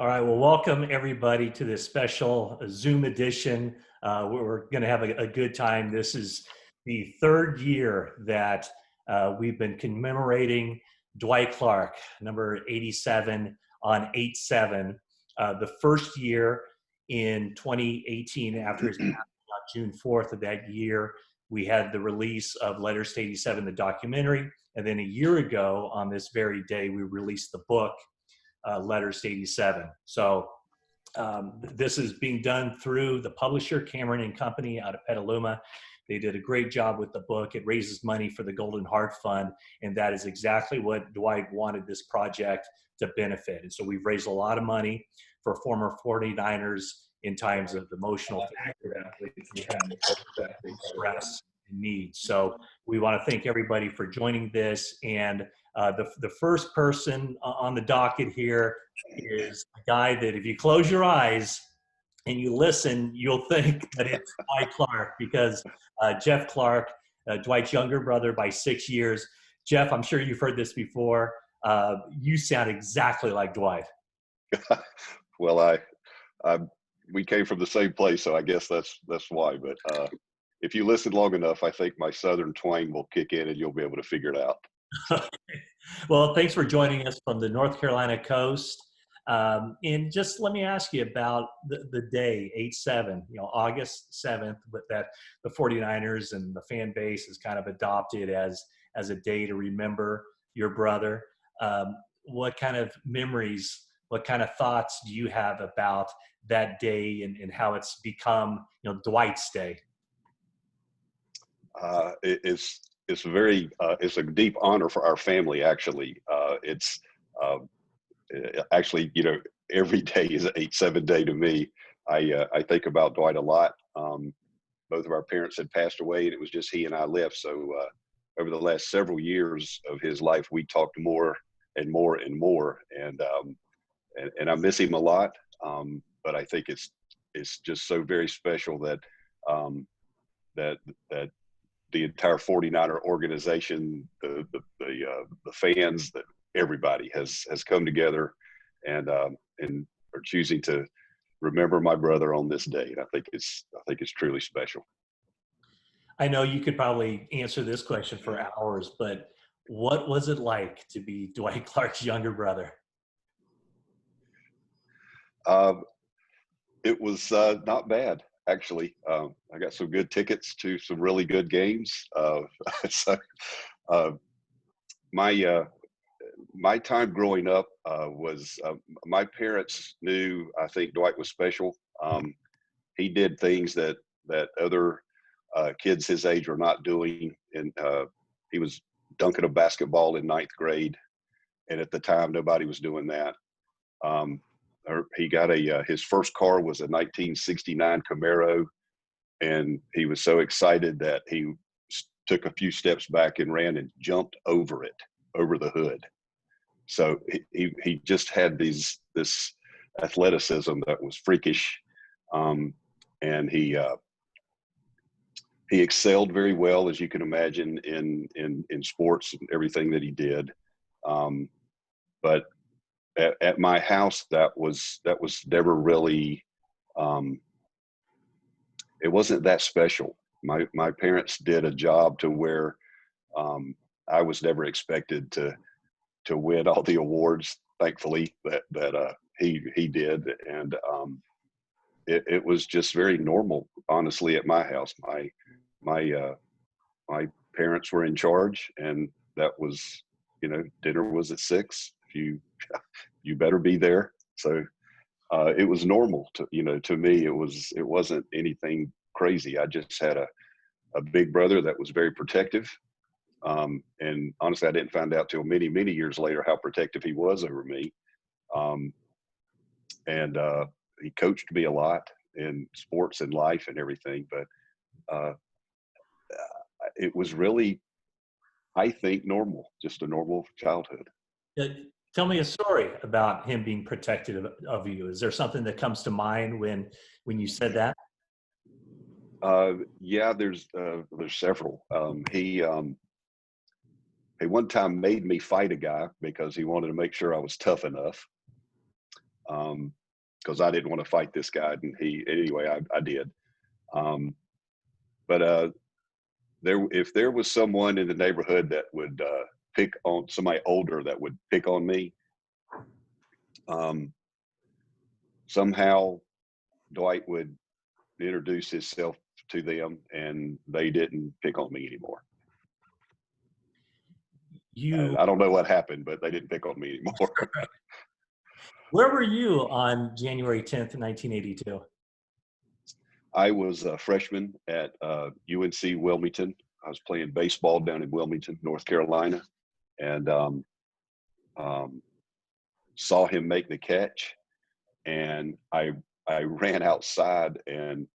All right, well, welcome everybody to this special Zoom edition. We're going to have a good time. This is the third year that we've been commemorating Dwight Clark, number 87 on 8/7. The first year in 2018, after his passing on June 4th of that year, we had the release of Letters to 87, the documentary. And then a year ago on this very day, we released the book, Letters to 87. So this is being done through the publisher, Cameron and Company out of Petaluma. They did a great job with the book. It raises money for the Golden Heart Fund, and that is exactly what Dwight wanted this project to benefit. And so we've raised a lot of money for former 49ers in times of emotional stress and need. So we want to thank everybody for joining this. And the first person on the docket here is a guy that if you close your eyes and you listen, you'll think that it's Dwight Clark, because Jeff Clark, Dwight's younger brother by 6 years. Jeff, I'm sure you've heard this before. You sound exactly like Dwight. Well, we came from the same place, so I guess that's why. But if you listen long enough, I think my Southern twang will kick in, and you'll be able to figure it out. Okay. Well, thanks for joining us from the North Carolina coast. And just let me ask you about the day, 8/7, August 7th, with that the 49ers and the fan base is kind of adopted as a day to remember your brother. What kind of memories, what kind of thoughts do you have about that day and how it's become, Dwight's Day? It's it's a deep honor for our family. Actually, actually, every day is an 8/7 day to me. I think about Dwight a lot. Both of our parents had passed away, and it was just he and I left. So over the last several years of his life, we talked more and more and more, and I miss him a lot. But I think it's just so very special that that the entire 49er organization, the fans, that everybody has come together and are choosing to remember my brother on this day. And I think it's truly special. I know you could probably answer this question for hours, but what was it like to be Dwight Clark's younger brother? It was not bad, actually. I got some good tickets to some really good games. So my time growing up was my parents knew, I think, Dwight was special. He did things that other kids his age were not doing, and he was dunking a basketball in 9th grade, and at the time nobody was doing that. He got his first car was a 1969 Camaro, and he was so excited that he took a few steps back and ran and jumped over the hood. So he just had this athleticism that was freakish, and he excelled very well, as you can imagine, in sports and everything that he did. But at my house, that was never really. It wasn't that special. My parents did a job to where I was never expected to win all the awards, thankfully, that he did, and it was just very normal, honestly, at my house. My parents were in charge, and that was, dinner was at 6. You better be there. So it was normal to me. It wasn't anything crazy. I just had a big brother that was very protective. And honestly, I didn't find out till many, many years later how protective he was over me. And he coached me a lot in sports and life and everything. But it was really, I think, normal, just a normal childhood. Tell me a story about him being protective of you. Is there something that comes to mind when you said that? Yeah, there's several. He one time made me fight a guy because he wanted to make sure I was tough enough. because I didn't want to fight this guy, and anyway, I did. Um, but if there was someone in the neighborhood that would pick on somebody older that would pick on me, somehow Dwight would introduce himself to them, and they didn't pick on me anymore. I don't know what happened, but they didn't pick on me anymore. Where were you on January 10th, 1982? I was a freshman at UNC Wilmington. I was playing baseball down in Wilmington, North Carolina, and saw him make the catch. And I ran outside and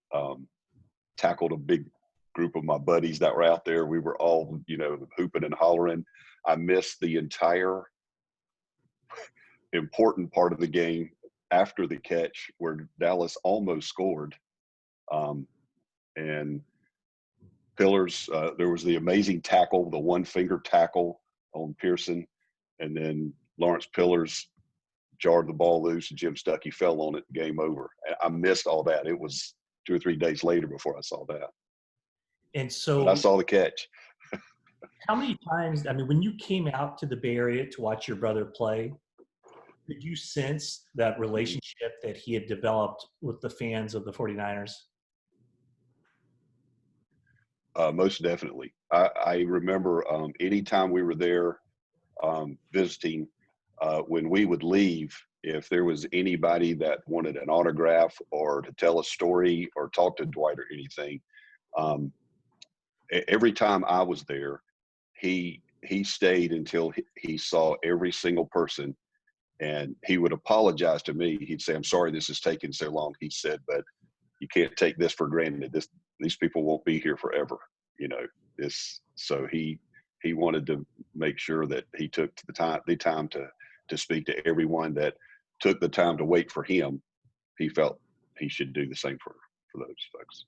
tackled a big group of my buddies that were out there. We were all, hooping and hollering. I missed the entire important part of the game after the catch where Dallas almost scored. And Pillars, there was the amazing tackle, the one-finger tackle on Pearson, and then Lawrence Pillars jarred the ball loose, and Jim Stuckey fell on it, game over. I missed all that. It was 2 or 3 days later before I saw that. And so but I saw the catch. how many times, when you came out to the Bay Area to watch your brother play, did you sense that relationship that he had developed with the fans of the 49ers? Most definitely. I remember anytime we were there visiting, when we would leave, if there was anybody that wanted an autograph or to tell a story or talk to Dwight or anything, every time I was there, he stayed until he saw every single person, and he would apologize to me. He'd say, "I'm sorry this is taking so long." He said, "But you can't take this for granted. These people won't be here forever." So he wanted to make sure that he took the time to speak to everyone that took the time to wait for him. He felt he should do the same for those folks.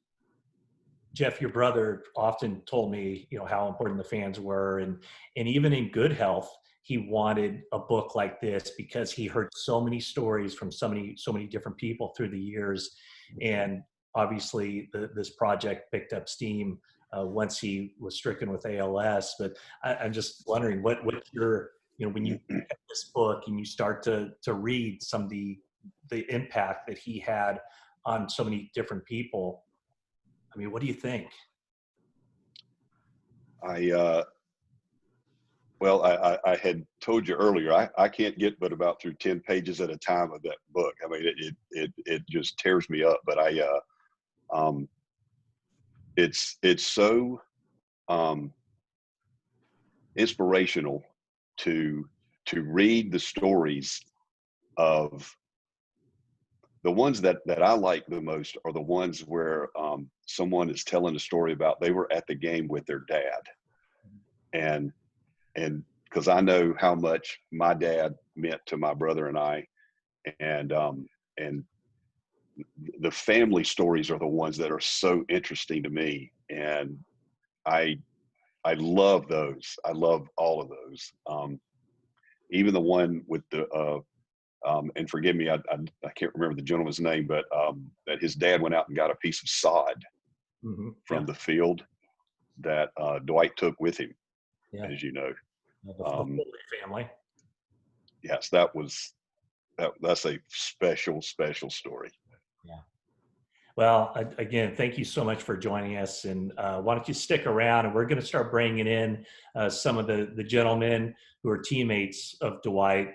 Jeff, your brother often told me, how important the fans were, and even in good health, he wanted a book like this because he heard so many stories from so many different people through the years, and obviously this project picked up steam once he was stricken with ALS. But I'm just wondering, what your, when you pick up this book and you start to read some of the impact that he had on so many different people, what do you think? I had told you earlier, I can't get but about through 10 pages at a time of that book. It just tears me up, but it's so inspirational to read the stories of the ones that I like the most are the ones where someone is telling a story about they were at the game with their dad, and because I know how much my dad meant to my brother and I, and the family stories are the ones that are so interesting to me, and I love those. I love all of those. Even the one with the and forgive me, I can't remember the gentleman's name, but that his dad went out and got a piece of sod from the field that Dwight took with him, as you know. The family. Yes, that's a special story. Yeah. Well, again, thank you so much for joining us. And why don't you stick around, and we're going to start bringing in some of the gentlemen who are teammates of Dwight,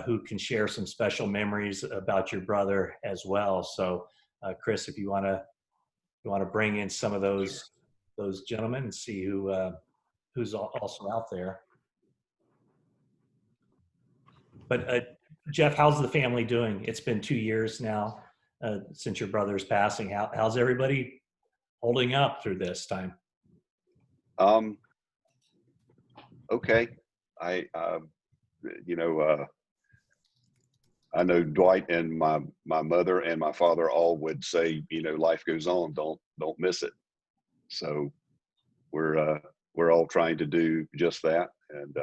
who can share some special memories about your brother as well. So, Chris, if you want to bring in some of those gentlemen and see who's also out there. But Jeff, how's the family doing? It's been 2 years now since your brother's passing. How's everybody holding up through this time? Okay. I know Dwight and my mother and my father all would say, life goes on. Don't miss it. So we're all trying to do just that, and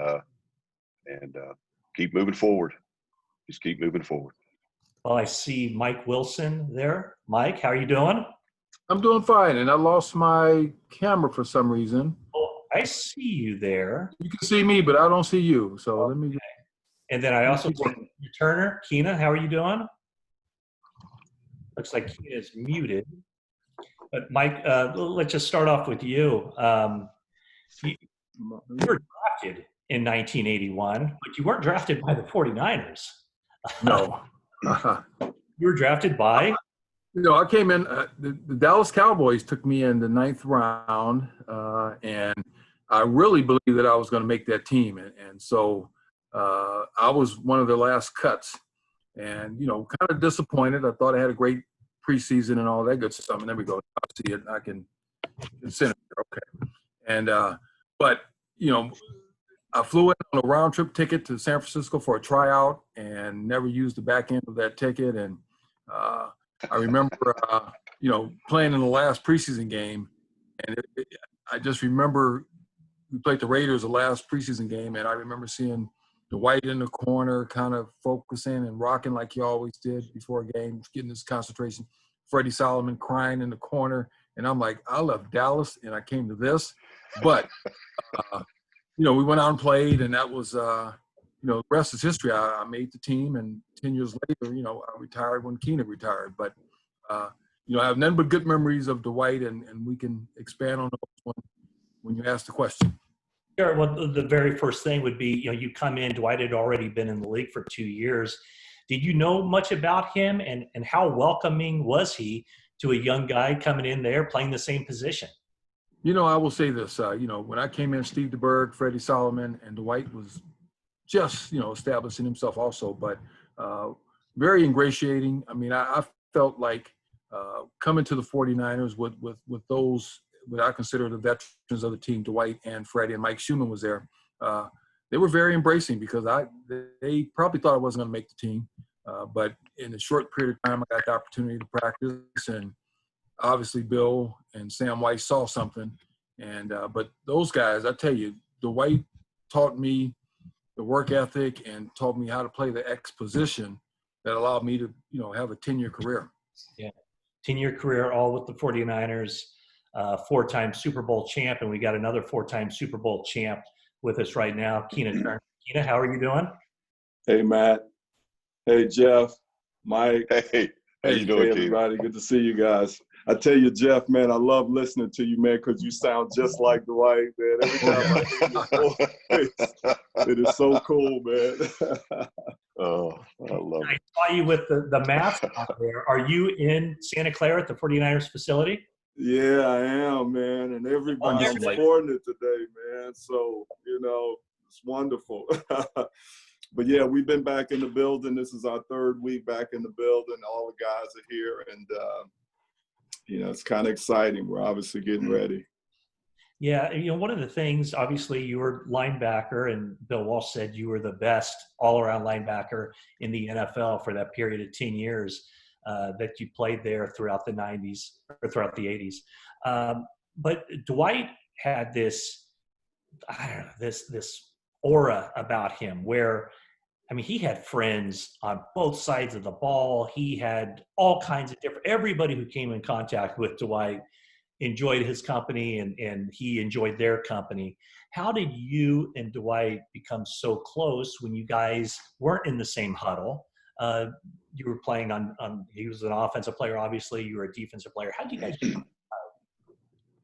keep moving forward. Just keep moving forward. Well, I see Mike Wilson there. Mike, how are you doing? I'm doing fine, and I lost my camera for some reason. Oh, I see you there. You can see me, but I don't see you. So And then I let me also keep see working. Turner. Keena, how are you doing? Looks like Keena is muted. But Mike, let's just start off with you. You were drafted in 1981, but you weren't drafted by the 49ers. No. You were drafted by? I came in. The Dallas Cowboys took me in the ninth round, and I really believed that I was going to make that team, and so I was one of the last cuts, and kind of disappointed. I thought I had a great preseason and all that good stuff. And there we go. I see it. I can send it. Okay. And but you know, I flew in on a round trip ticket to San Francisco for a tryout and never used the back end of that ticket. And I remember, playing in the last preseason game, and I just remember we played the Raiders the last preseason game, and I remember seeing Dwight in the corner, kind of focusing and rocking like he always did before a game, getting his concentration. Freddie Solomon crying in the corner, and I'm like, I left Dallas, and I came to this, but. We went out and played, and that was, the rest is history. I made the team, and 10 years later, I retired when Keena retired. But, I have none but good memories of Dwight, and we can expand on those when you ask the question. Sure. Well, the very first thing would be, you come in, Dwight had already been in the league for 2 years. Did you know much about him, and how welcoming was he to a young guy coming in there playing the same position? I will say this, when I came in, Steve DeBerg, Freddie Solomon, and Dwight was just, establishing himself also, but very ingratiating. I mean, I felt like coming to the 49ers with those, what I consider the veterans of the team, Dwight and Freddie, and Mike Schumann was there. They were very embracing because they probably thought I wasn't going to make the team. But in a short period of time, I got the opportunity to practice, and obviously Bill and Sam White saw something. And but those guys, I tell you, Dwight taught me the work ethic and taught me how to play the X position that allowed me to, have a 10-year career. Yeah. 10-year career, all with the 49ers, 4-time Super Bowl champ, and we got another 4-time Super Bowl champ with us right now, Keena Turner. Keena, how are you doing? Hey, Matt. Hey, Jeff. Mike. Hey, how you doing, Hey, everybody. Good to see you guys. I tell you, Jeff, man, I love listening to you, man, because you sound just like Dwight, man. Every time I hear your voice, it is so cool, man. Oh, I love I it. saw you with the mask on there. Are you in Santa Clara at the 49ers facility? Yeah, I am, man. And everybody, I'm sporting it today, man. So, it's wonderful. But, yeah, we've been back in the building. This is our third week back in the building. All the guys are here, and it's kind of exciting. We're obviously getting ready. Yeah, one of the things, obviously, you were linebacker, and Bill Walsh said you were the best all-around linebacker in the NFL for that period of 10 years that you played there throughout the 90s or throughout the 80s. But Dwight had this, I don't know, this aura about him where, he had friends on both sides of the ball. He had all kinds of everybody who came in contact with Dwight enjoyed his company, and he enjoyed their company. How did you and Dwight become so close when you guys weren't in the same huddle? You were playing on he was an offensive player, obviously. You were a defensive player. How did you guys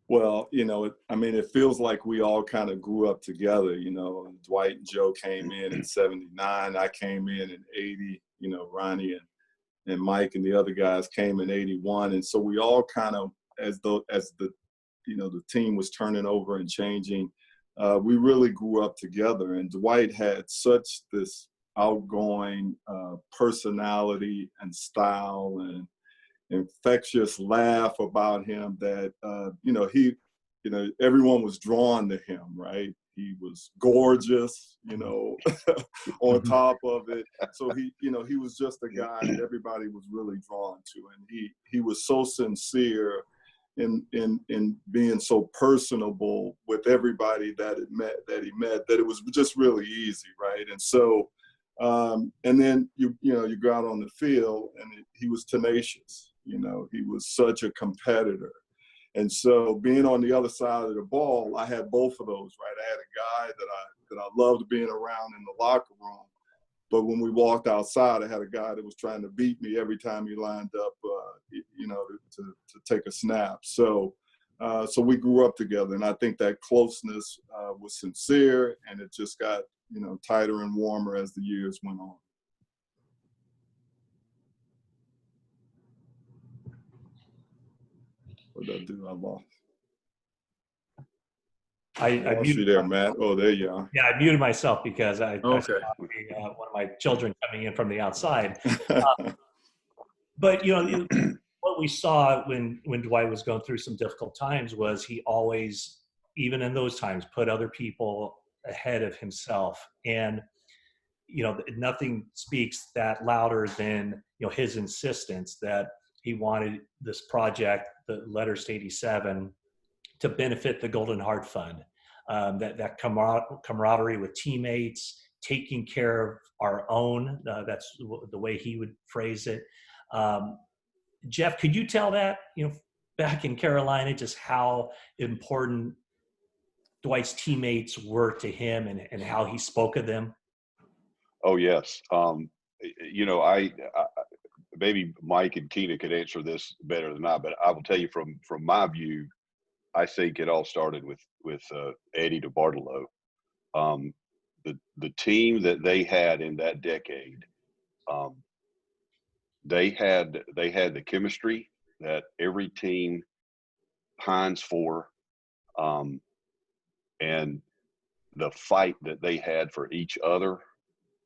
Well, it feels like we all kind of grew up together, Dwight and Joe came in 79. I came in 80, Ronnie and Mike and the other guys came in 81. And so we all kind of, as the team was turning over and changing, we really grew up together. And Dwight had such this outgoing personality and style and infectious laugh about him that everyone was drawn to him, right? He was gorgeous, on top of it. So he was just a guy that everybody was really drawn to, and he was so sincere in being so personable with everybody that he met that it was just really easy, right? And so And then you go out on the field, and he was tenacious. He was such a competitor. And so being on the other side of the ball, I had both of those, right? I had a guy that I loved being around in the locker room. But when we walked outside, I had a guy that was trying to beat me every time he lined up, to take a snap. So we grew up together, and I think that closeness was sincere, and it just got, tighter and warmer as the years went on. What did I do? I lost. I lost you muted there, Matt. Oh, there you are. Yeah, I muted myself because I Okay. saw one of my children coming in from the outside. But what we saw when Dwight was going through some difficult times was he always, even in those times, put other people ahead of himself. And nothing speaks that louder than his insistence that he wanted this project, the Letters to 87, to benefit the Golden Heart Fund. That camaraderie with teammates, taking care of our own. That's the way he would phrase it. Jeff, could you tell that, back in Carolina, just how important Dwight's teammates were to him and how he spoke of them? Oh, yes. I maybe Mike and Keena could answer this better than I, but I will tell you from my view, I think it all started with Eddie DeBartolo. The team that they had in that decade, they had the chemistry that every team pines for, and the fight that they had for each other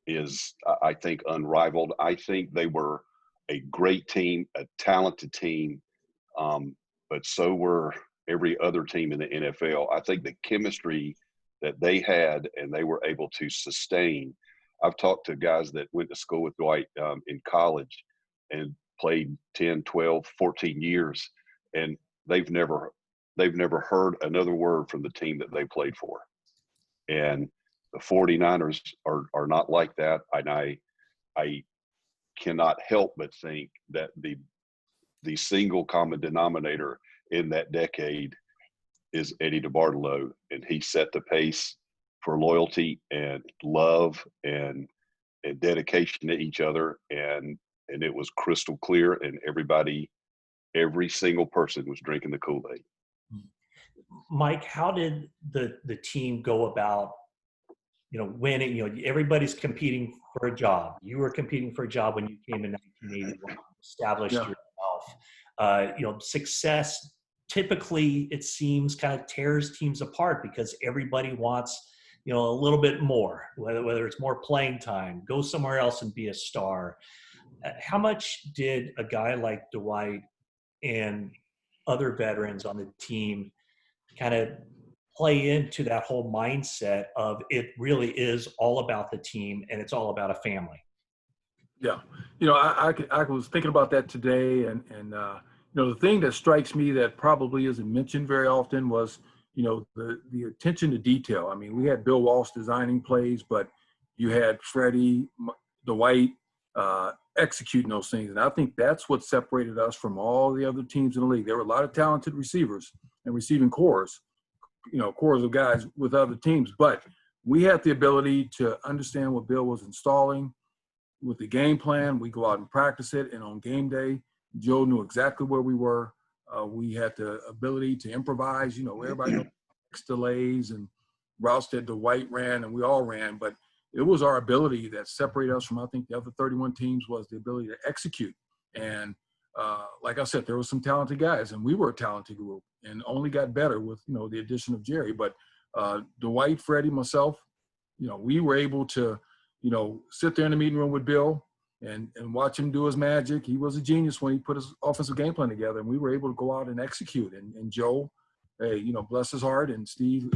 is, I think, unrivaled. I think they were a great team, a talented team, but so were every other team in the NFL. I think the chemistry that they had and they were able to sustain. I've talked to guys that went to school with Dwight in college and played 10, 12, 14 years, and they've never heard another word from the team that they played for. And the 49ers are not like that. And I cannot help but think that the single common denominator in that decade is Eddie DeBartolo, and he set the pace for loyalty and love and dedication to each other, and it was crystal clear, and every single person was drinking the Kool-Aid. Mike, how did the team go about winning? Everybody's competing for a job. You were competing for a job when you came in 1981, established yourself. Success typically, it seems, kind of tears teams apart because everybody wants a little bit more, whether it's more playing time, go somewhere else and be a star. How much did a guy like Dwight and other veterans on the team kind of play into that whole mindset of it really is all about the team and it's all about a family? Yeah. I was thinking about that today, and the thing that strikes me that probably isn't mentioned very often was, the attention to detail. I mean, we had Bill Walsh designing plays, but you had Freddie, Dwight executing those things. And I think that's what separated us from all the other teams in the league. There were a lot of talented receivers and receiving cores of guys with other teams, but we had the ability to understand what Bill was installing with the game plan. We go out and practice it, and on game day, Joe knew exactly where we were. We had the ability to improvise. Everybody knows delays and routes that Dwight ran, and we all ran, but it was our ability that separated us from, I think, the other 31 teams, was the ability to execute. And like I said, there were some talented guys, and we were a talented group, and only got better with, the addition of Jerry. But Dwight, Freddie, myself, we were able to, sit there in the meeting room with Bill and watch him do his magic. He was a genius when he put his offensive game plan together, and we were able to go out and execute. And Joe, hey, bless his heart, and Steve,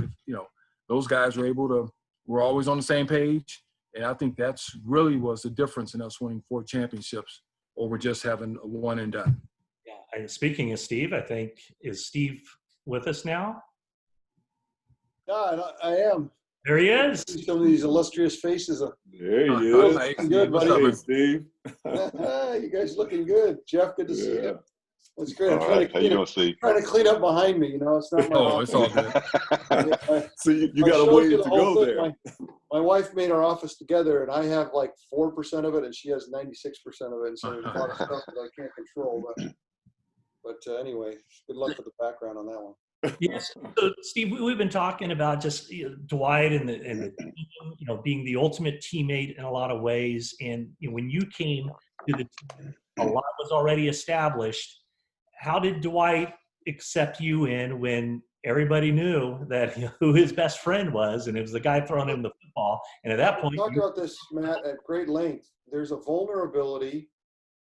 those guys were always on the same page. And I think that's really was the difference in us winning 4 championships over just having a one and done. Yeah. And speaking of Steve, I think, is Steve with us now? Yeah, I am. There he is. See some of these illustrious faces. There he is. Hey, Good, what's buddy. up, Hey, man? Steve. You guys looking good. Jeff, good to see Yeah. you. That's great. All right. How you doing, Steve? Trying to clean up behind me. You know, it's not my Oh, it's all good. See, you I got a showed ways you to the whole go thing. there. My wife made our office together, and I have like 4% of it, and she has 96% of it. And so there's a lot of stuff that I can't control. But anyway, good luck with the background on that one. Yes. So, Steve, we've been talking about just Dwight and the team, being the ultimate teammate in a lot of ways. And when you came to the team, a lot was already established. How did Dwight accept you in when everybody knew that who his best friend was, and it was the guy throwing him the football? And at that point, We talked about this, Matt, at great length. There's a vulnerability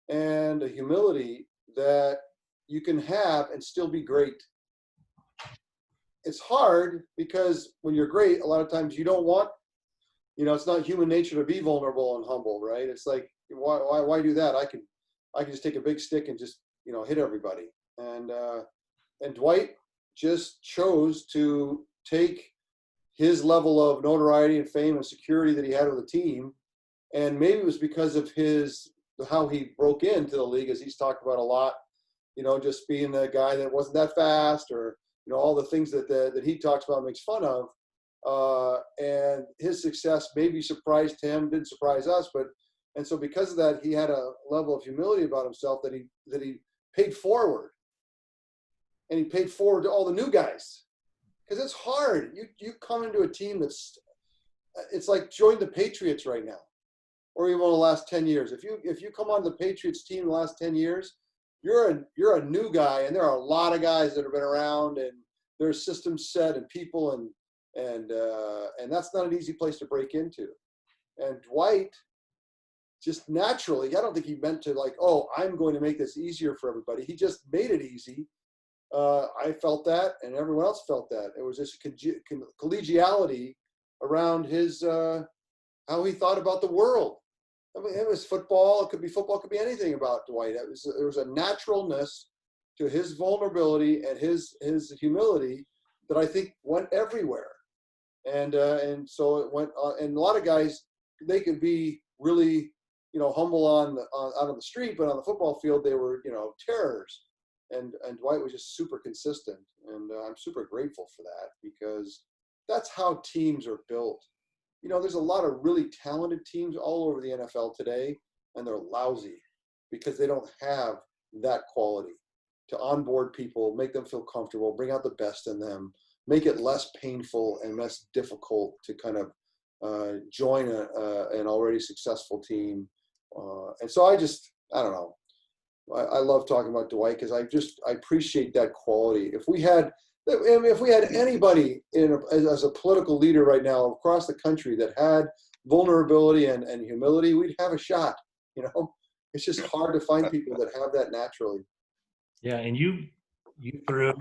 and a humility that you can have and still be great. It's hard because when you're great, a lot of times you don't want, it's not human nature to be vulnerable and humble, right? It's like, why do that? I can just take a big stick and just, hit everybody. And Dwight just chose to take his level of notoriety and fame and security that he had with the team. And maybe it was because of how he broke into the league, as he's talked about a lot, just being the guy that wasn't that fast, or, all the things that he talks about and makes fun of. And his success maybe surprised him, didn't surprise us, and so because of that, he had a level of humility about himself that he paid forward. And he paid forward to all the new guys. Because it's hard. You come into a team it's like join the Patriots right now, or even the last 10 years. If you come on the Patriots team in the last 10 years, you're a new guy, and there are a lot of guys that have been around, and there's systems set and people, and that's not an easy place to break into. And Dwight just naturally, I don't think he meant to I'm going to make this easier for everybody. He just made it easy. I felt that, and everyone else felt that. It was this collegiality around his how he thought about the world. I mean, it was football. It could be anything about Dwight. There was a naturalness to his vulnerability and his humility that I think went everywhere. And so it went. And a lot of guys, they could be really humble out on the street, but on the football field they were terrors. And Dwight was just super consistent, and I'm super grateful for that, because that's how teams are built. There's a lot of really talented teams all over the NFL today, and they're lousy because they don't have that quality to onboard people, make them feel comfortable, bring out the best in them, make it less painful and less difficult to kind of join an already successful team. And so I don't know. I love talking about Dwight because I appreciate that quality. If we had anybody as a political leader right now across the country that had vulnerability and humility, we'd have a shot. It's just hard to find people that have that naturally. Yeah, and you threw,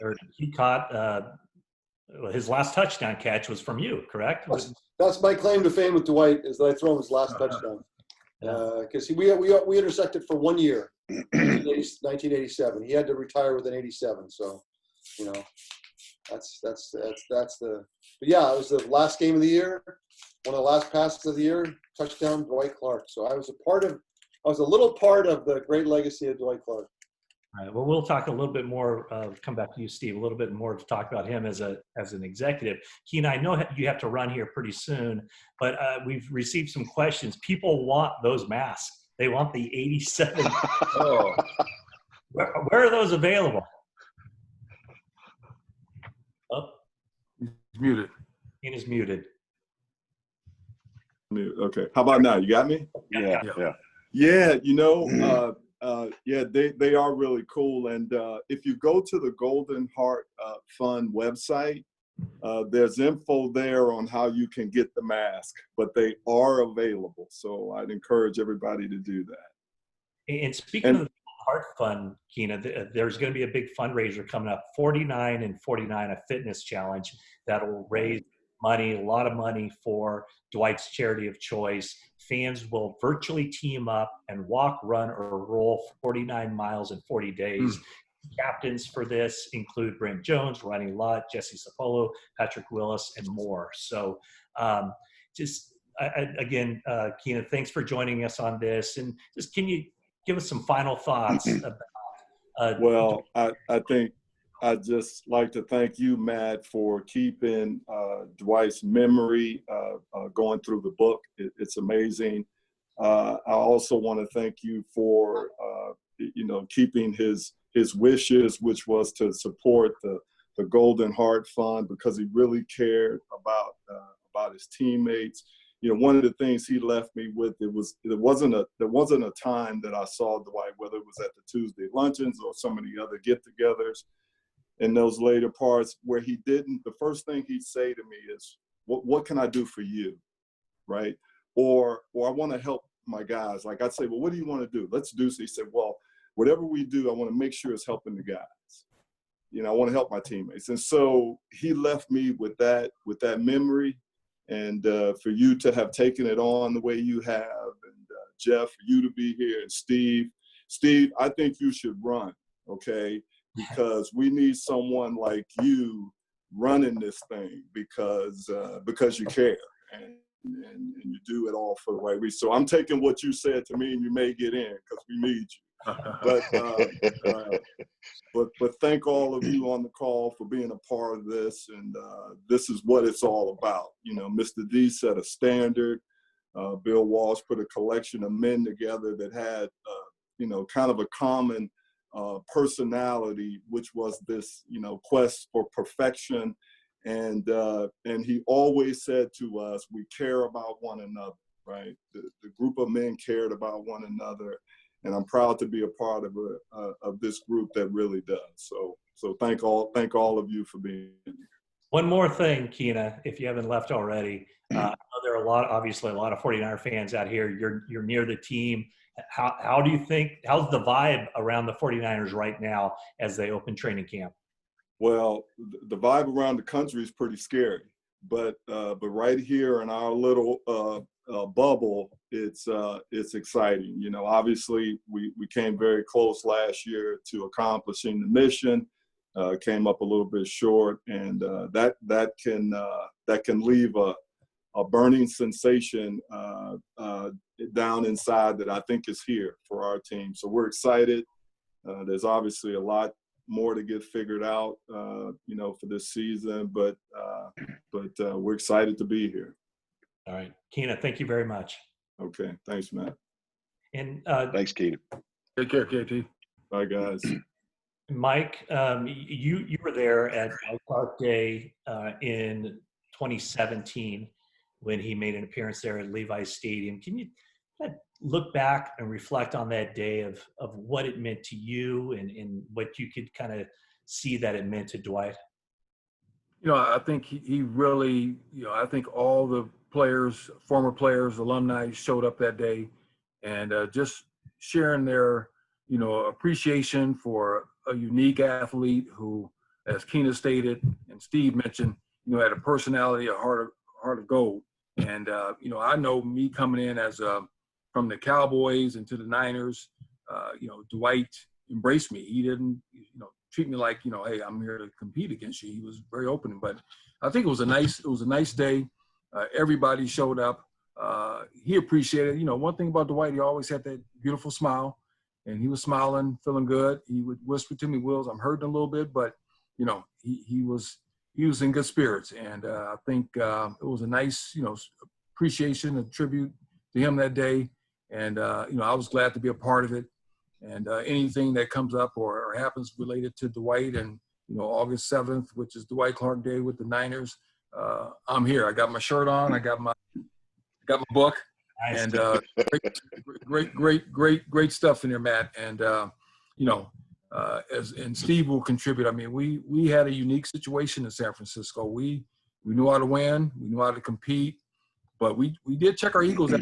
or he caught his last touchdown catch was from you, correct? That's my claim to fame with Dwight, is that I throw him his last touchdown. Because we intersected for 1 year, 1987. He had to retire within 87. So, that's the. But yeah, it was the last game of the year, one of the last passes of the year, touchdown, Dwight Clark. So I was a little part of the great legacy of Dwight Clark. All right. Well, we'll talk a little bit more. Come back to you, Steve. A little bit more to talk about him as an executive. Keen, I know you have to run here pretty soon, but we've received some questions. People want those masks. They want the 87. Oh, Where are those available? Oh, he's muted. Keen is muted. Okay. How about now? You got me? Yeah. Yeah. They are really cool. And if you go to the Golden Heart Fund website, there's info there on how you can get the mask, but they are available. So I'd encourage everybody to do that. And speaking of the Heart Fund, Keena, there's going to be a big fundraiser coming up, 49 and 49, a fitness challenge that will raise money, a lot of money for Dwight's charity of choice. Fans will virtually team up and walk, run, or roll 49 miles in 40 days. captains for this include Brent Jones, Ronnie Lott, Jesse Sapolo, Patrick Willis, and more. So again, Keena, thanks for joining us on this. And just can you give us some final thoughts about well, I think I'd just like to thank you, Matt, for keeping Dwight's memory going through the book. It's amazing. I also want to thank you for, keeping his wishes, which was to support the Golden Heart Fund, because he really cared about his teammates. One of the things he left me with, there wasn't a time that I saw Dwight, whether it was at the Tuesday luncheons or some of the other get-togethers in those later parts, where he didn't. The first thing he'd say to me is, "What can I do for you?" Right? Or I want to help my guys. Like I'd say, "Well, what do you want to do? Let's do." So he said, "Well, whatever we do, I want to make sure it's helping the guys. I want to help my teammates." And so he left me with that memory. And for you to have taken it on the way you have, and Jeff, for you to be here, and Steve, I think you should run, okay? Because we need someone like you running this thing, because you care and you do it all for the right reason. So I'm taking what you said to me, and you may get in because we need you. But thank all of you on the call for being a part of this, and this is what it's all about. Mr. D set a standard. Bill Walsh put a collection of men together that had, kind of a common personality, which was this, quest for perfection. And he always said to us, we care about one another, right? The group of men cared about one another. And I'm proud to be a part of this group that really does. So thank all of you for being here. One more thing, Keena, if you haven't left already. I know there are obviously a lot of 49er fans out here. You're near the team. How do you think, how's the vibe around the 49ers right now as they open training camp? Well, the vibe around the country is pretty scary, but right here in our little bubble, it's exciting. Obviously we came very close last year to accomplishing the mission. Came up a little bit short, and that can leave a burning sensation down inside that I think is here for our team. So we're excited. There's obviously a lot more to get figured out, for this season, but we're excited to be here. All right, Keena, thank you very much. Okay, thanks, Matt. And Thanks, Keena. Take care, KT. Bye, guys. Mike, you were there at Dwight Clark Day in 2017 when he made an appearance there at Levi's Stadium. Can you look back and reflect on that day of what it meant to you and what you could kind of see that it meant to Dwight? I think he really, I think all the players, former players, alumni showed up that day, and just sharing their, appreciation for a unique athlete who, as Keena stated and Steve mentioned, had a personality, a heart of gold. And, I know me coming in from the Cowboys into the Niners, Dwight embraced me. He didn't, treat me like, hey, I'm here to compete against you. He was very open, but I think it was a nice day. Everybody showed up. He appreciated, one thing about Dwight, he always had that beautiful smile, and he was smiling, feeling good. He would whisper to me, "Wills, I'm hurting a little bit," but he was in good spirits. And I think it was a nice, appreciation, a tribute to him that day. And, I was glad to be a part of it. And anything that comes up or happens related to Dwight and, August 7th, which is Dwight Clark Day with the Niners, I'm here. I got my shirt on. I got my book. Nice. And great stuff in there, Matt. And, and Steve will contribute. I mean, we had a unique situation in San Francisco. We knew how to win. We knew how to compete. But we did check our egos out.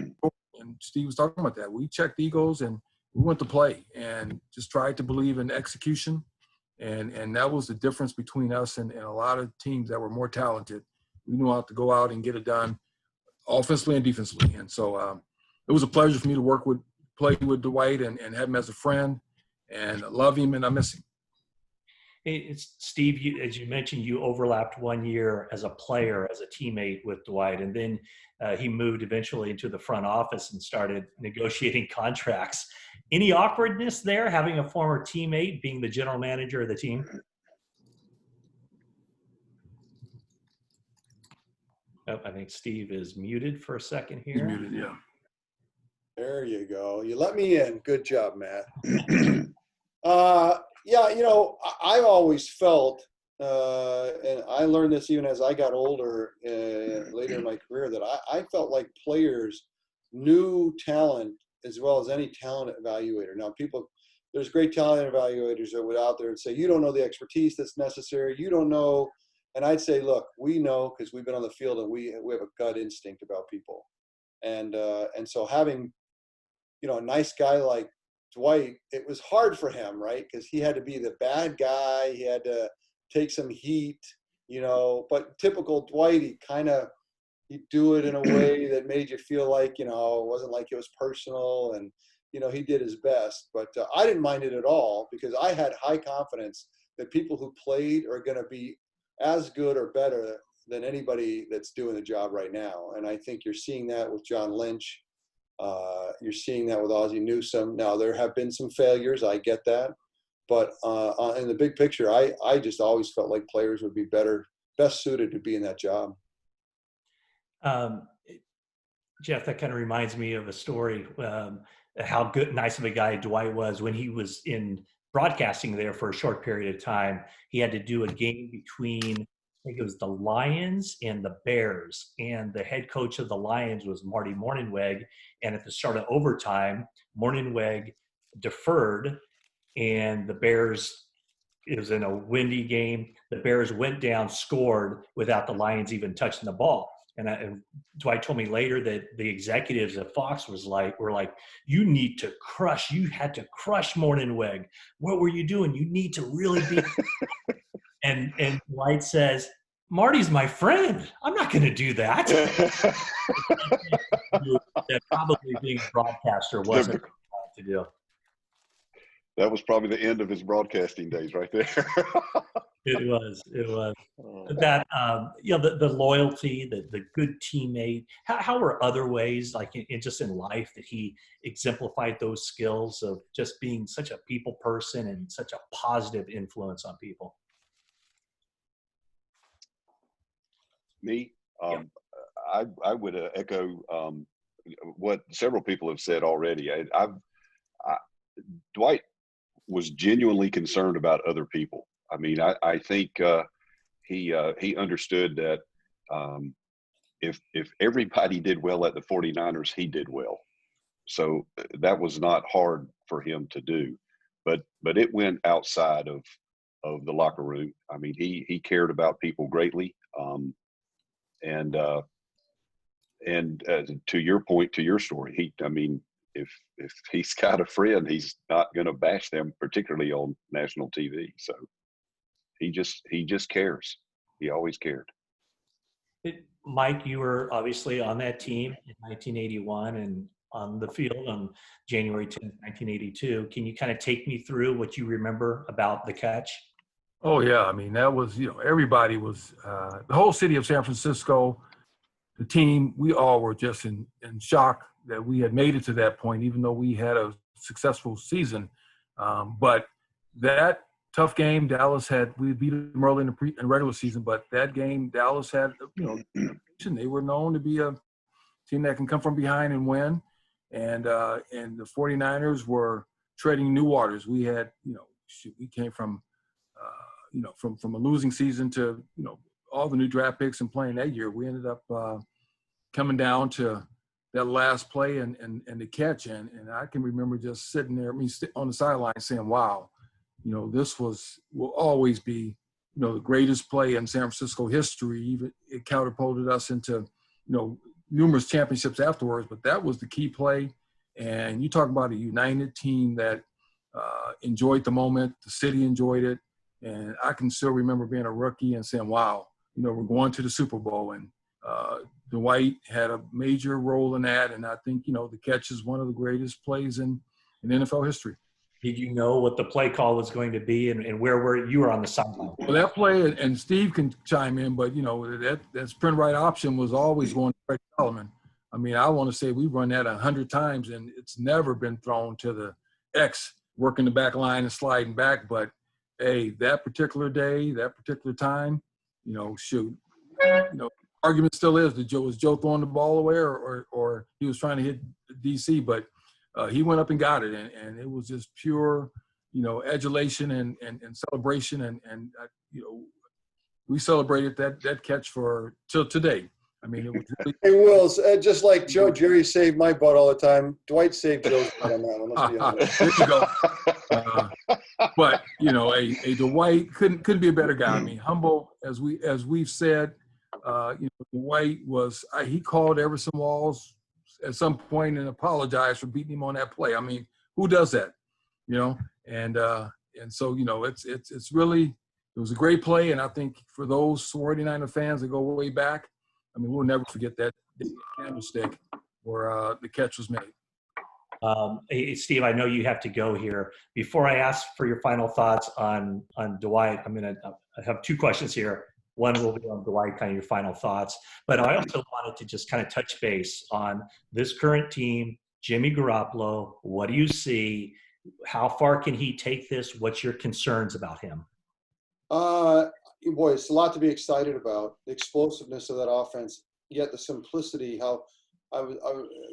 And Steve was talking about that. We checked egos and we went to play and just tried to believe in execution. And that was the difference between us and a lot of teams that were more talented. We knew how to go out and get it done offensively and defensively. And so it was a pleasure for me to play with Dwight and have him as a friend, and I love him and I miss him. It's Steve, as you mentioned, you overlapped 1 year as a player, as a teammate with Dwight, and then he moved eventually into the front office and started negotiating contracts. Any awkwardness there, having a former teammate being the general manager of the team? Oh, I think Steve is muted for a second He's here. muted, yeah. There you go. You let me in. Good job, Matt. Yeah, I've always felt, and I learned this even as I got older, later in my career, that I felt like players knew talent as well as any talent evaluator. Now, there's great talent evaluators that would out there and say, you don't know the expertise that's necessary. You don't know. And I'd say, look, we know because we've been on the field and we have a gut instinct about people. And so having, a nice guy like Dwight, it was hard for him, right? Because he had to be the bad guy. He had to take some heat, but typical Dwight, he'd do it in a way that made you feel like, it wasn't like it was personal, and, he did his best. But I didn't mind it at all because I had high confidence that people who played are going to be as good or better than anybody that's doing the job right now. And I think you're seeing that with John Lynch. You're seeing that with Ozzie Newsome. Now, there have been some failures. I get that. But in the big picture, I just always felt like players would be best suited to be in that job. Jeff, that kind of reminds me of a story, how nice of a guy Dwight was when he was in broadcasting there for a short period of time. He had to do a game between, I think it was the Lions and the Bears, and the head coach of the Lions was Marty Mornhinweg. And at the start of overtime, Mornhinweg deferred, and the Bears, it was in a windy game, the Bears went down, scored without the Lions even touching the ball. And Dwight told me later that the executives at Fox were like, you had to crush Mornhinweg. What were you doing? You need to really be. And Dwight says, Marty's my friend. I'm not going to do that. That probably being a broadcaster wasn't to do. That was probably the end of his broadcasting days right there. It was. That, the loyalty, the good teammate. How were other ways, like just in life, that he exemplified those skills of just being such a people person and such a positive influence on people? Me, I would echo what several people have said already. Dwight was genuinely concerned about other people. I mean, I think he understood that if everybody did well at the 49ers, he did well. So that was not hard for him to do, but it went outside of the locker room. I mean, he cared about people greatly. And to your point, to your story, if he's got a friend, he's not going to bash them, particularly on national TV. So he just cares. He always cared. Mike, you were obviously on that team in 1981 and on the field on January 10th, 1982. Can you kind of take me through what you remember about the catch? Oh, yeah. I mean, that was, everybody was, the whole city of San Francisco, the team, we all were just in shock that we had made it to that point, even though we had a successful season. But that tough game, we beat them early in the regular season, but that game, Dallas had, they were known to be a team that can come from behind and win. And the 49ers were treading new waters. We had, we came from, from a losing season to, all the new draft picks and playing that year. We ended up coming down to that last play and the catch. And I can remember just sitting there, on the sideline saying, wow, this will always be, the greatest play in San Francisco history. Even it catapulted us into, numerous championships afterwards, but that was the key play. And you talk about a united team that enjoyed the moment, the city enjoyed it. And I can still remember being a rookie and saying, wow, we're going to the Super Bowl. And Dwight had a major role in that. And I think, the catch is one of the greatest plays in NFL history. Did you know what the play call was going to be, and where were you were on the sideline? Well, that play, and Steve can chime in, but that sprint right option was always going to Fred Solomon. I mean, I want to say we run that 100 times, and it's never been thrown to the X, working the back line and sliding back. But hey, that particular day, that particular time, shoot, argument still is that was Joe throwing the ball away, or he was trying to hit DC, but he went up and got it, and it was just pure, adulation and celebration, and we celebrated that catch till today. I mean, it was really. Hey, Wills, just like Jerry saved my butt all the time, Dwight saved Joe's butt on that one. Let's be honest. There you go. But a Dwight couldn't be a better guy. I mean, humble as we've said. Dwight was. He called Everson Walls at some point and apologized for beating him on that play. I mean, who does that? And so it's really, it was a great play, and I think for those 49er fans that go way back, I mean, we'll never forget that candlestick where the catch was made. Hey, Steve, I know you have to go here. Before I ask for your final thoughts on Dwight, I have two questions here. One will be on Dwight, kind of your final thoughts. But I also wanted to just kind of touch base on this current team, Jimmy Garoppolo. What do you see? How far can he take this? What's your concerns about him? Boy, it's a lot to be excited about. The explosiveness of that offense, yet the simplicity, how I was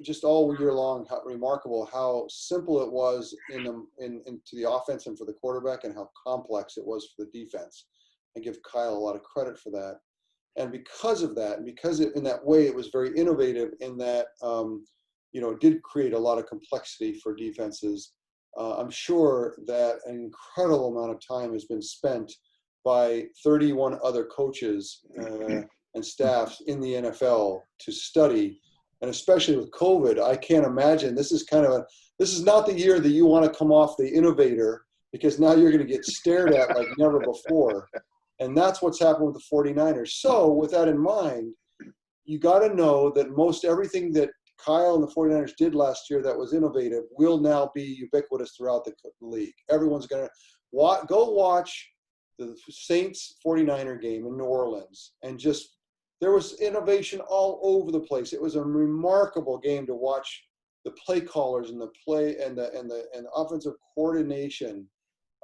just all year long, how remarkable, how simple it was into the offense and for the quarterback, and how complex it was for the defense. I give Kyle a lot of credit for that. And because of that, and because in that way it was very innovative in that, it did create a lot of complexity for defenses. I'm sure that an incredible amount of time has been spent by 31 other coaches and staffs in the NFL to study. And especially with COVID, I can't imagine this is not the year that you want to come off the innovator, because now you're going to get stared at like never before. And that's what's happened with the 49ers. So with that in mind, you got to know that most everything that Kyle and the 49ers did last year that was innovative will now be ubiquitous throughout the league. Everyone's going to go watch the Saints 49er game in New Orleans, and just there was innovation all over the place. It was a remarkable game to watch the play callers and the play and the offensive coordination.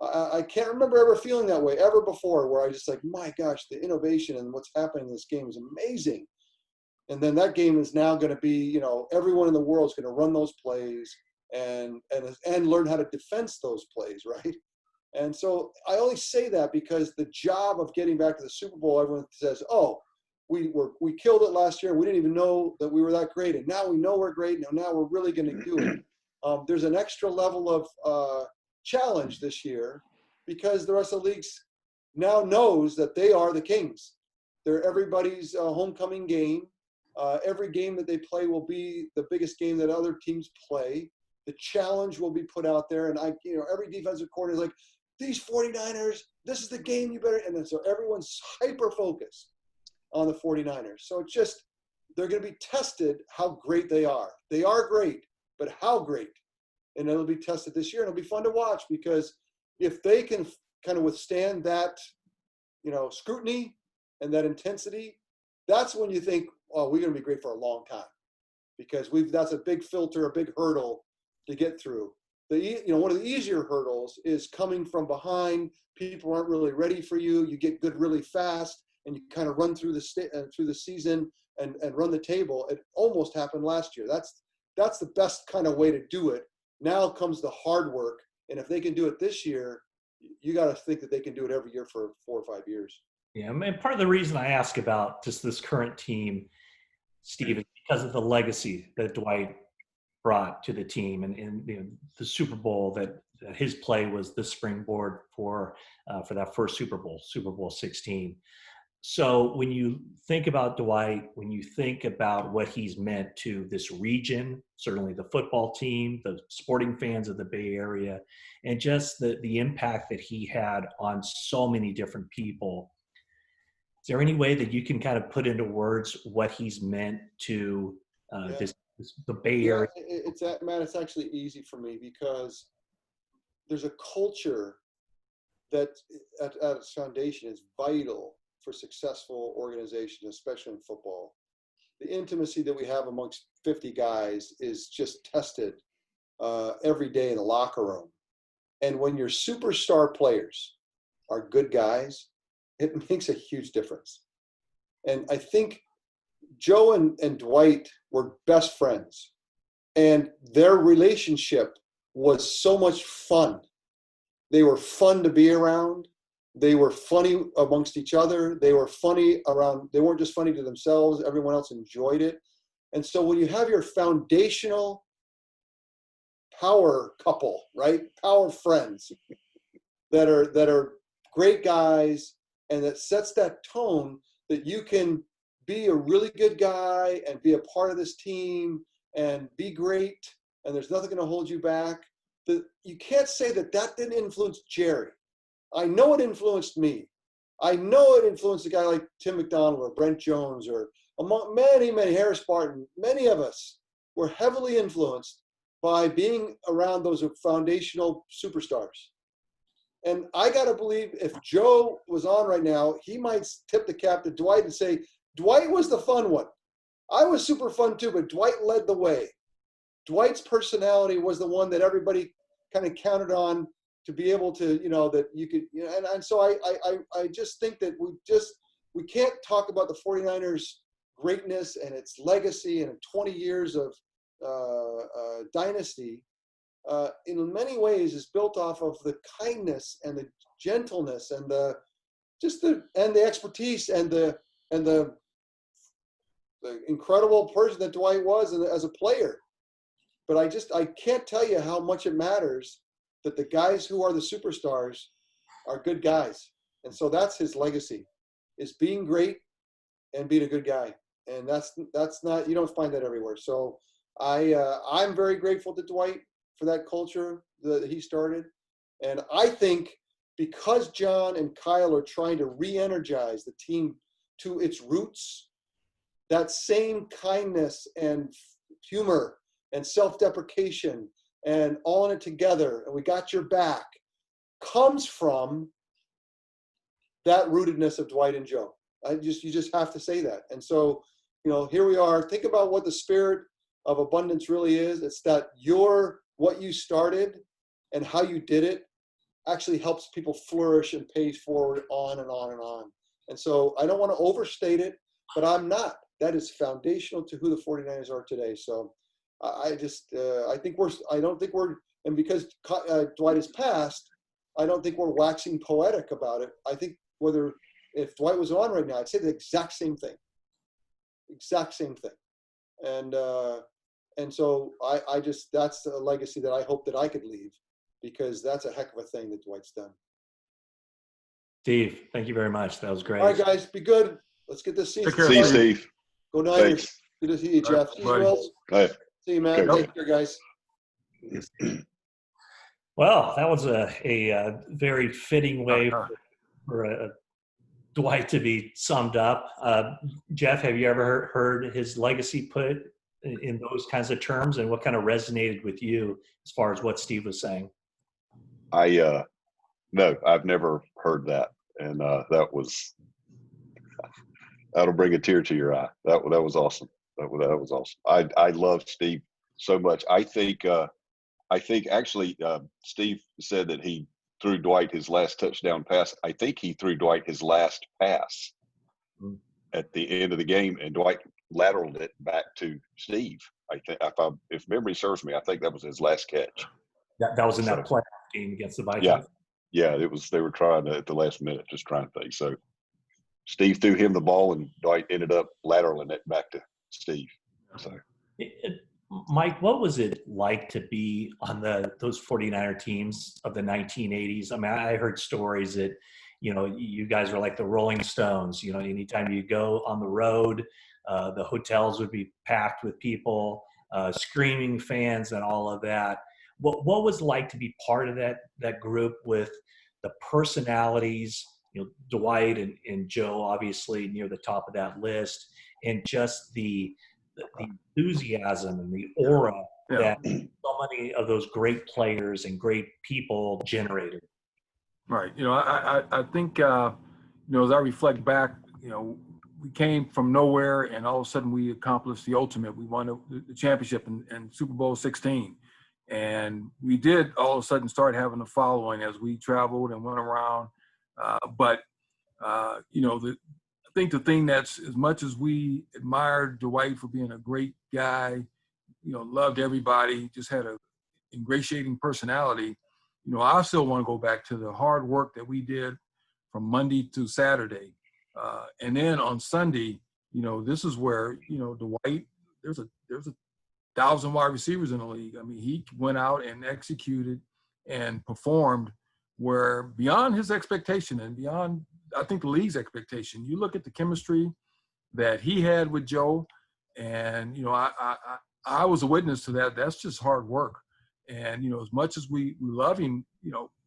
I can't remember ever feeling that way ever before, where I just like, my gosh, the innovation and what's happening in this game is amazing. And then that game is now going to be, everyone in the world is going to run those plays and learn how to defense those plays, right? And so I only say that because the job of getting back to the Super Bowl, everyone says, oh, we killed it last year. We didn't even know that we were that great. And now we know we're great. Now we're really going to do it. There's an extra level of challenge this year because the rest of the leagues now knows that they are the kings. They're everybody's homecoming game. Every game that they play will be the biggest game that other teams play. The challenge will be put out there. And every defensive coordinator is like, these 49ers, this is the game you better. And then so everyone's hyper-focused on the 49ers. So it's just, they're going to be tested how great they are. They are great, but how great? And it'll be tested this year. And it'll be fun to watch, because if they can kind of withstand that, scrutiny and that intensity, that's when you think, oh, we're going to be great for a long time, because that's a big filter, a big hurdle to get through. One of the easier hurdles is coming from behind. People aren't really ready for you. You get good really fast, and you kind of run through the season and run the table. It almost happened last year. That's the best kind of way to do it. Now comes the hard work, and if they can do it this year, you got to think that they can do it every year for 4 or 5 years. Yeah, and part of the reason I ask about just this current team, Steve, is because of the legacy that Dwight brought to the team, and the Super Bowl that his play was the springboard for that first Super Bowl 16. So when you think about Dwight, when you think about what he's meant to this region, certainly the football team, the sporting fans of the Bay Area, and just the impact that he had on so many different people, is there any way that you can kind of put into words what he's meant to the Bay Area? It's actually easy for me, because there's a culture that at its foundation is vital for successful organizations, especially in football. The intimacy that we have amongst 50 guys is just tested every day in the locker room. And when your superstar players are good guys, it makes a huge difference. And I think Joe and Dwight were best friends, and their relationship was so much fun. They were fun to be around. They were funny amongst each other. They were funny around, they weren't just funny to themselves, everyone else enjoyed it. And so when you have your foundational power couple, right? Power friends that are great guys, and that sets that tone that you can be a really good guy and be a part of this team and be great, and there's nothing going to hold you back. You can't say that didn't influence Jerry. I know it influenced me. I know it influenced a guy like Tim McDonald or Brent Jones, or among many, Harris Barton. Many of us were heavily influenced by being around those foundational superstars. And I got to believe if Joe was on right now, he might tip the cap to Dwight and say, Dwight was the fun one. I was super fun too, but Dwight led the way. Dwight's personality was the one that everybody kind of counted on to be able to, that you could, and so I just think that we can't talk about the 49ers greatness and its legacy and 20 years of dynasty in many ways is built off of the kindness and the gentleness and the expertise and the incredible person that Dwight was as a player. But I can't tell you how much it matters that the guys who are the superstars are good guys. And so that's his legacy, is being great and being a good guy. And that's not, you don't find that everywhere. So I'm very grateful to Dwight for that culture that he started. And I think because John and Kyle are trying to re-energize the team to its roots, that same kindness and humor and self-deprecation and all in it together, and we got your back, comes from that rootedness of Dwight and Joe. You just have to say that. And so, here we are. Think about what the spirit of abundance really is. It's that what you started and how you did it actually helps people flourish and pays forward on and on and on. And so I don't want to overstate it, but I'm not. That is foundational to who the 49ers are today. So I don't think we're, and because Dwight has passed, I don't think we're waxing poetic about it. I think if Dwight was on right now, I'd say the exact same thing. And so that's a legacy that I hope that I could leave, because that's a heck of a thing that Dwight's done. Steve, thank you very much. That was great. All right, guys, be good. Let's get this season See you, Steve. Go Niners. Thanks. Good to see you, Jeff. See you, buddy. Will. All right. See you, man. Okay. Take care, guys. Well, that was a very fitting way for Dwight to be summed up. Jeff, have you ever heard his legacy put in those kinds of terms, and what kind of resonated with you as far as what Steve was saying? No, I've never heard that, and that'll bring a tear to your eye. That was awesome. That was awesome. I love Steve so much. I think actually Steve said that he threw Dwight his last touchdown pass. I think he threw Dwight his last pass at the end of the game, and Dwight lateraled it back to Steve. I think, if memory serves me, I think that was his last catch. That was in that playoff game against the Vikings. Yeah, it was. They were trying to, at the last minute, just trying to think. So Steve threw him the ball, and Dwight ended up lateraling it back to Steve. So, Mike, what was it like to be on those 49er teams of the 1980s? I mean, I heard stories that, you guys were like the Rolling Stones. Anytime you go on the road, the hotels would be packed with people, screaming fans and all of that. What was it like to be part of that group with the personalities, Dwight and Joe, obviously near the top of that list, and just the enthusiasm and the aura Yeah. that so many of those great players and great people generated. Right. I think, as I reflect back, we came from nowhere and all of a sudden we accomplished the ultimate. We won the championship in Super Bowl 16. And we did all of a sudden start having a following as we traveled and went around. I think the thing that's, as much as we admired Dwight for being a great guy, loved everybody, just had a ingratiating personality, I still want to go back to the hard work that we did from Monday to Saturday. And then on Sunday, this is where, Dwight, there's a 1,000 wide receivers in the league. I mean, he went out and executed and performed where beyond his expectation and beyond, I think, the league's expectation. You look at the chemistry that he had with Joe, and, I was a witness to that. That's just hard work. And, as much as we love him,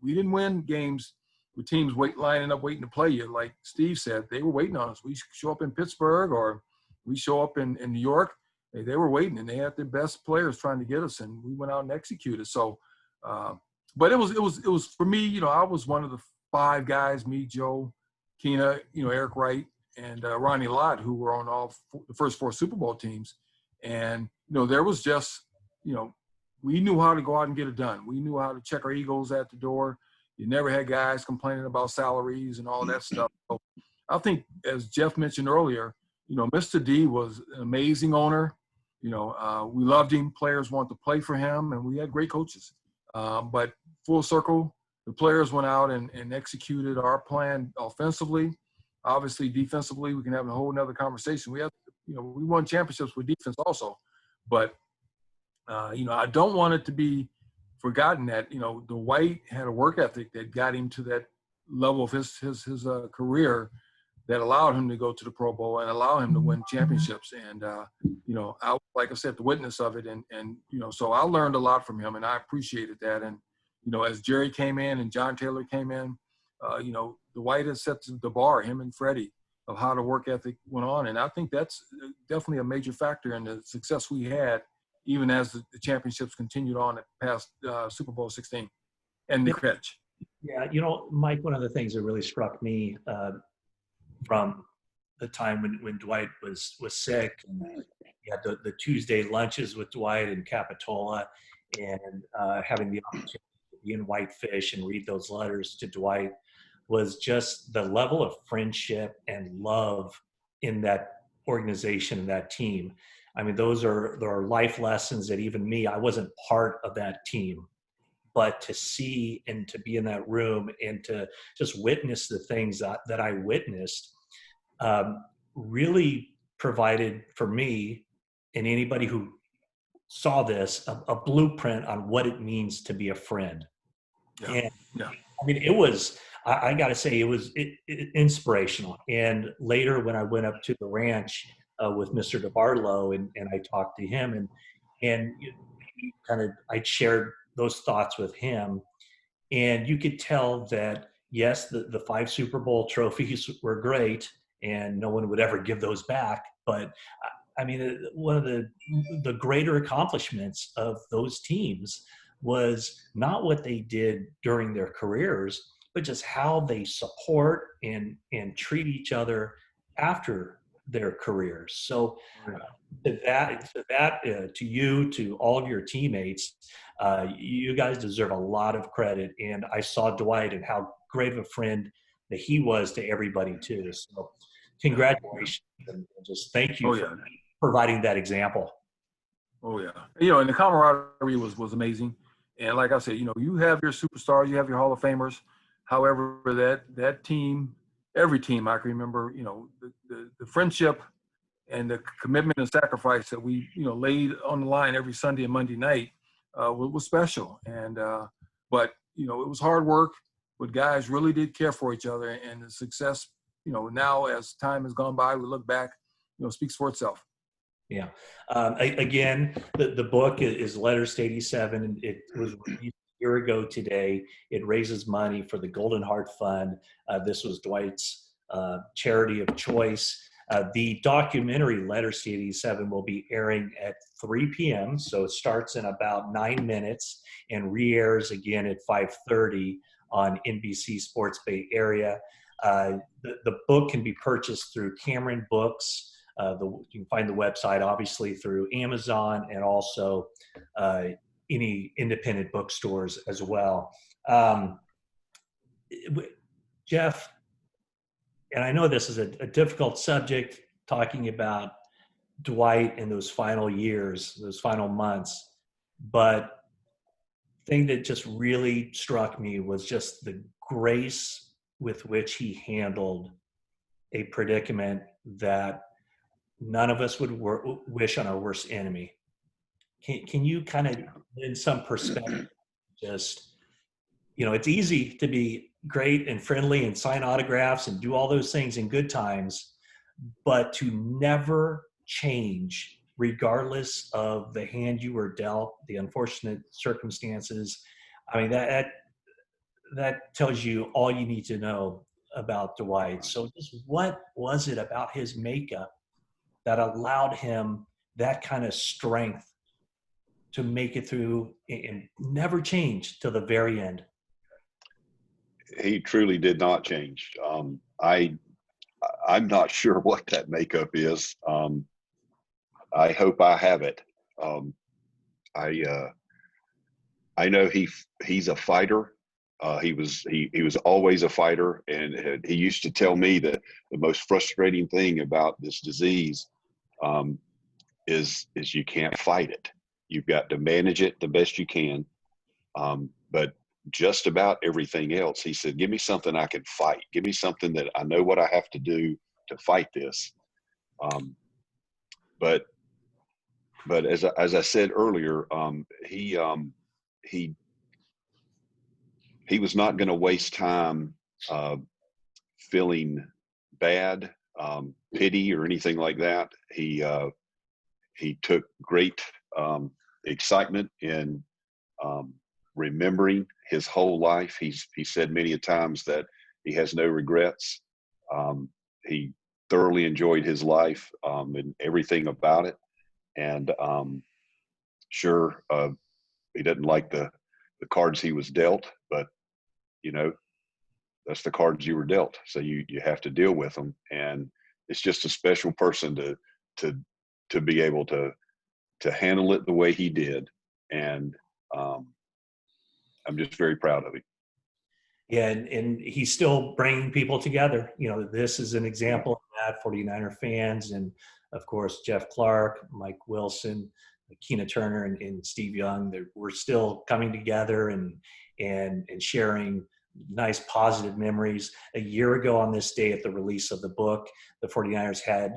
we didn't win games with teams lining up waiting to play you. Like Steve said, they were waiting on us. We show up in Pittsburgh or we show up in New York. They were waiting, and they had the best players trying to get us, and we went out and executed. So, but it was for me. I was one of the 5 guys: me, Joe, Keena, Eric Wright, and Ronnie Lott, who were on the first 4 Super Bowl teams. And there was just, we knew how to go out and get it done. We knew how to check our egos at the door. You never had guys complaining about salaries and all that stuff. So I think, as Jeff mentioned earlier, Mr. D was an amazing owner. We loved him. Players wanted to play for him, and we had great coaches. But full circle, the players went out and executed our plan offensively. Obviously, defensively, we can have a whole nother conversation. We won championships with defense also. But, I don't want it to be forgotten that, Dwight had a work ethic that got him to that level of his career that allowed him to go to the Pro Bowl and allow him to win championships. And, like I said, the witness of it. And so I learned a lot from him, and I appreciated that. And, as Jerry came in and John Taylor came in, Dwight has set the bar, him and Freddie, of how the work ethic went on. And I think that's definitely a major factor in the success we had, even as the championships continued on past Super Bowl 16 and the catch. Yeah, Mike, one of the things that really struck me from the time when Dwight was sick, and you had the Tuesday lunches with Dwight in Capitola, and having the opportunity to be in Whitefish and read those letters to Dwight, was just the level of friendship and love in that organization and that team. I mean, there are life lessons that even me, I wasn't part of that team, but to see and to be in that room and to just witness the things that I witnessed really provided for me and anybody who saw this a blueprint on what it means to be a friend. Yeah. And Yeah. I mean, it was, I got to say, it was inspirational. And later when I went up to the ranch with Mr. DeBartolo and I talked to him and I shared those thoughts with him, and you could tell that, yes, the 5 Super Bowl trophies were great and no one would ever give those back. But I mean, one of the greater accomplishments of those teams was not what they did during their careers, but just how they support and treat each other after their careers. So to you, to all of your teammates, you guys deserve a lot of credit. And I saw Dwight and how great of a friend that he was to everybody too. So congratulations and just thank you for providing that example. Oh yeah. And the camaraderie was amazing. And like I said, you have your superstars, you have your Hall of Famers. However, that team, every team, I can remember, the friendship and the commitment and sacrifice that we, laid on the line every Sunday and Monday night was special. And but it was hard work, but guys really did care for each other. And the success, now as time has gone by, we look back, speaks for itself. Yeah. Again, the book is Letters to 87, and it was released a year ago today. It raises money for the Golden Heart Fund. This was Dwight's charity of choice. The documentary Letters to 87 will be airing at 3 p.m. So it starts in about 9 minutes and re-airs again at 5:30 on NBC Sports Bay Area. The book can be purchased through Cameron Books. You can find the website obviously through Amazon and also any independent bookstores as well. Jeff, and I know this is a difficult subject, talking about Dwight in those final years, those final months, but the thing that just really struck me was just the grace with which he handled a predicament that none of us would wish on our worst enemy. Can you kind of, in some perspective, just, it's easy to be great and friendly and sign autographs and do all those things in good times, but to never change regardless of the hand you were dealt, the unfortunate circumstances. I mean, that tells you all you need to know about Dwight. So just what was it about his makeup that allowed him that kind of strength to make it through and never change till the very end? He truly did not change. I'm not sure what that makeup is. I hope I have it. I know he's a fighter. He was always a fighter, and he used to tell me that the most frustrating thing about this disease is you can't fight it. You've got to manage it the best you can. But just about everything else, he said, give me something I can fight. Give me something that I know what I have to do to fight this. But as I said earlier, he was not going to waste time feeling bad, pity, or anything like that. He took great excitement in remembering his whole life. He said many a times that he has no regrets. He thoroughly enjoyed his life and everything about it. And sure, he doesn't like the cards he was dealt, but that's the cards you were dealt. So you have to deal with them. And it's just a special person to be able to handle it the way he did. And I'm just very proud of him. Yeah, and he's still bringing people together. This is an example of that, 49er fans, and of course, Jeff Clark, Mike Wilson, Keena Turner, and Steve Young. We're still coming together and sharing nice, positive memories. A year ago on this day at the release of the book, the 49ers had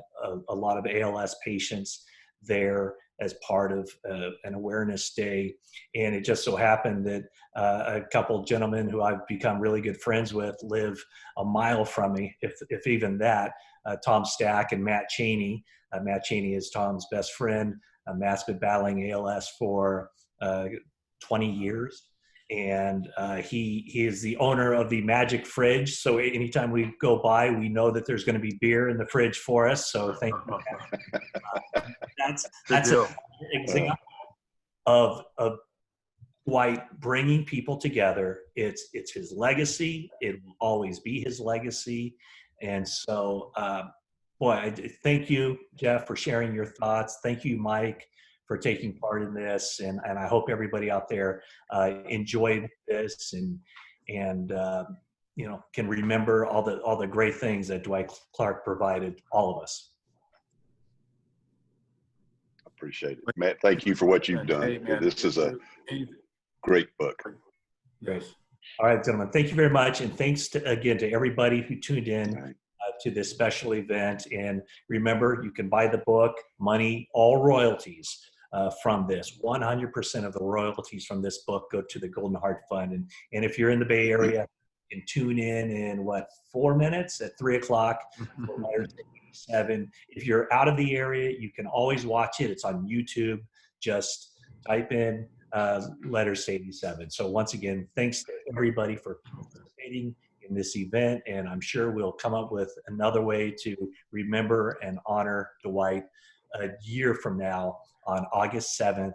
a lot of ALS patients there as part of an awareness day. And it just so happened that a couple gentlemen who I've become really good friends with live a mile from me, if even that, Tom Stack and Matt Cheney. Matt Cheney is Tom's best friend. Matt's been battling ALS for 20 years. And he is the owner of the Magic Fridge. So anytime we go by, we know that there's going to be beer in the fridge for us. So thank you. That's an example of Dwight bringing people together. It's his legacy. It will always be his legacy. And so, thank you, Jeff, for sharing your thoughts. Thank you, Mike, for taking part in this, and I hope everybody out there enjoyed this and can remember all the great things that Dwight Clark provided all of us. Appreciate it, Matt. Thank you for what you've done. Hey, man. This is a great book. Yes. All right, gentlemen. Thank you very much, and thanks again to everybody who tuned in to this special event. And remember, you can buy the book, money, all royalties from this. 100% of the royalties from this book go to the Golden Heart Fund. And if you're in the Bay Area, you can tune in 4 minutes at 3 o'clock. If you're out of the area, you can always watch it. It's on YouTube. Just type in Letters to 87. So once again, thanks to everybody for participating in in this event, and I'm sure we'll come up with another way to remember and honor Dwight a year from now on August 7th,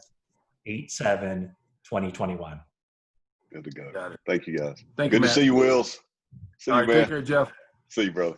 8/7/2021. Good to go. Got it. Thank you, guys. Thank Good you, to Matt. see you, Wills. See All you, right, man. take care, Jeff. See you, brother.